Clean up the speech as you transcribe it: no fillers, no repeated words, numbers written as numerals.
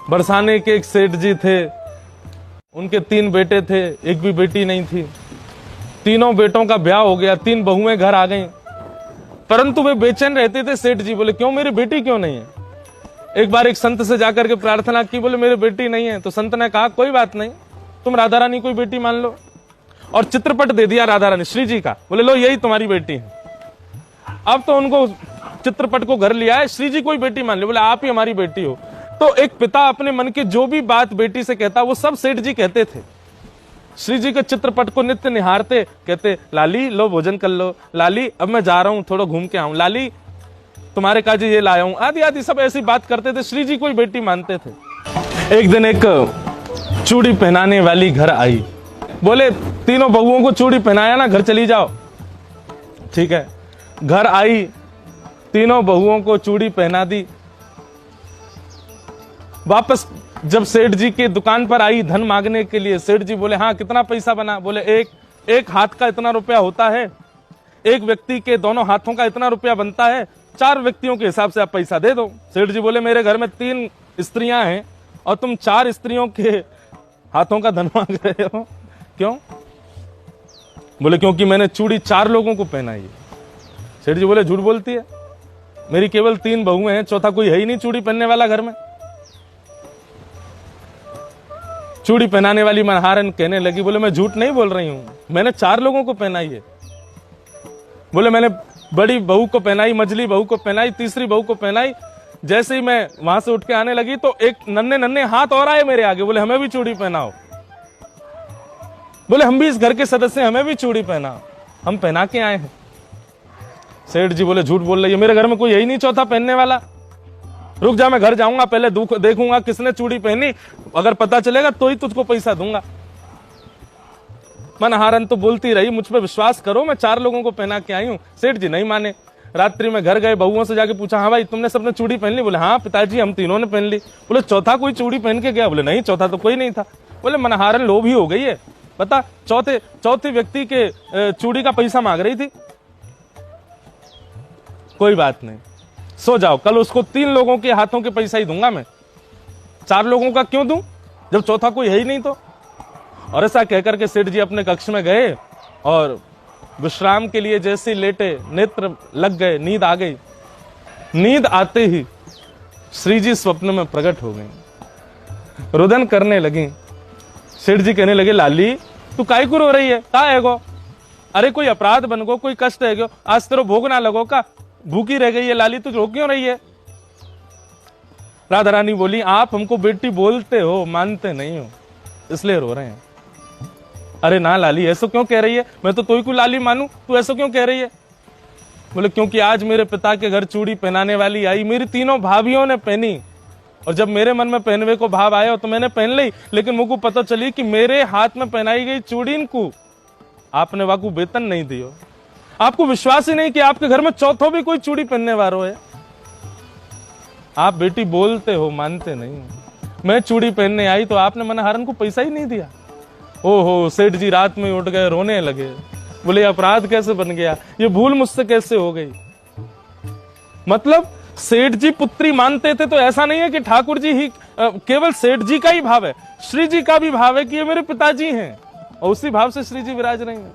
बरसाने के एक सेठ जी थे, उनके 3 बेटे थे, एक भी बेटी नहीं थी। तीनों बेटों का ब्याह हो गया, 3 बहुएं घर आ गईं, परंतु वे बेचैन रहते थे। सेठ जी बोले क्यों, मेरी बेटी क्यों नहीं है? एक बार एक संत से जाकर के प्रार्थना की, बोले मेरी बेटी नहीं है। तो संत ने कहा कोई बात नहीं, तुम राधा रानी कोई बेटी मान लो, और चित्रपट दे दिया राधा रानी श्री जी का। बोले लो यही तुम्हारी बेटी है। अब तो उनको चित्रपट को घर लिया है, श्री जी कोई बेटी मान लो, बोले आप ही हमारी बेटी हो। तो एक पिता अपने मन के जो भी बात बेटी से कहता वो सब सेठ जी कहते थे। श्री जी के चित्रपट को नित्य निहारते, कहते लाली लो भोजन कर लो, लाली अब मैं जा रहा हूं थोड़ा घूम के आऊं, लाली तुम्हारे काजी ये लाया हूं, आदि आदि सब ऐसी बात करते थे। श्री जी कोई बेटी मानते थे। एक दिन एक चूड़ी पहनाने वाली घर आई, बोले तीनों बहुओं को चूड़ी पहनाया ना, घर चली जाओ। ठीक है, घर आई, तीनों बहुओं को चूड़ी पहना दी। वापस जब सेठ जी की दुकान पर आई धन मांगने के लिए, सेठ जी बोले हाँ कितना पैसा बना? बोले एक हाथ का इतना रुपया होता है, एक व्यक्ति के दोनों हाथों का इतना रुपया बनता है, 4 व्यक्तियों के हिसाब से आप पैसा दे दो। सेठ जी बोले मेरे घर में 3 स्त्रियां हैं और तुम 4 स्त्रियों के हाथों का धन मांग रहे हो, क्यों? बोले क्योंकि मैंने चूड़ी 4 लोगों को पहनाई है। सेठ जी बोले झूठ बोलती है, मेरी केवल 3 बहुएं हैं, चौथा कोई है ही नहीं चूड़ी पहनने वाला घर में। चूड़ी पहनाने वाली मनहारन कहने लगी, बोले मैं झूठ नहीं बोल रही हूं, मैंने 4 लोगों को पहनाई है। बोले मैंने बड़ी बहू को पहनाई, मझली बहू को पहनाई, तीसरी बहू को पहनाई। जैसे ही मैं वहां से उठ के आने लगी तो एक नन्हे नन्हे हाथ और आए मेरे आगे, बोले हमें भी चूड़ी पहनाओ। बोले हम भी इस घर के सदस्य, हमें भी चूड़ी पहनाओ, हम पहना के आए हैं। सेठ जी बोले झूठ बोल रही है, मेरे घर में कोई यही नहीं चौथा पहनने वाला। रुक जा, मैं घर जाऊंगा, पहले देखूंगा किसने चूड़ी पहनी, अगर पता चलेगा तो ही तुझको पैसा दूंगा। मनहारन तो बोलती रही, मुझ पर विश्वास करो, मैं 4 लोगों को पहना के आई हूं। सेठ जी नहीं माने। रात्रि में घर गए, बहुओं से जाके पूछा हाँ भाई तुमने सबने चूड़ी पहन ली? बोले हाँ पिताजी हम तीनों ने पहन ली। बोले चौथा कोई चूड़ी पहन के गया? बोले नहीं चौथा तो कोई नहीं था। बोले मनहारन लोभी हो गई है, बता चौथे व्यक्ति के चूड़ी का पैसा मांग रही थी। कोई बात नहीं, सो जाओ, कल उसको 3 लोगों के हाथों के पैसा ही दूंगा मैं, 4 लोगों का क्यों दूं जब चौथा कोई है ही नहीं तो। और ऐसा कहकर के सेठ जी अपने कक्ष में गए और विश्राम के लिए जैसे लेटे, नेत्र लग गए, नींद आ गई। नींद आते ही श्री जी स्वप्न में प्रकट हो गई, रुदन करने लगी। सेठ जी कहने लगे लाली तू काहे को रो रही है, का है गो? अरे कोई अपराध बन गो, कोई कष्ट है गो, आज तेरे भोग ना लगो का, भूखी रह गई है लाली, तू रो क्यों रही है? राधा रानी बोली आप हमको बेटी बोलते हो, मानते नहीं हो, इसलिए रो रहे हैं। अरे ना लाली ऐसा क्यों कह रही है, मैं तो तू ही को लाली मानू, तू ऐसा क्यों कह रही है? बोले क्योंकि आज मेरे पिता के घर चूड़ी पहनाने वाली आई, मेरी तीनों भाभियों ने पहनी, और जब मेरे मन में पहनवे को भाव आया तो मैंने पहन ली, लेकिन मुझको पता चली कि मेरे हाथ में पहनाई गई चूड़ी को आपने वाकू वेतन नहीं दियो। आपको विश्वास ही नहीं कि आपके घर में चौथो भी कोई चूड़ी पहनने वालों है। आप बेटी बोलते हो, मानते नहीं। मैं चूड़ी पहनने आई तो आपने मनहारन को पैसा ही नहीं दिया। ओहो, सेठ जी रात में उठ गए, रोने लगे। बोले अपराध कैसे बन गया, ये भूल मुझसे कैसे हो गई? मतलब सेठ जी पुत्री मानते थे तो ऐसा नहीं है कि ठाकुर जी ही केवल सेठ जी का ही भाव है, श्री जी का भी भाव है कि ये मेरे पिताजी हैं, और उसी भाव से श्री जी विराज रहे हैं।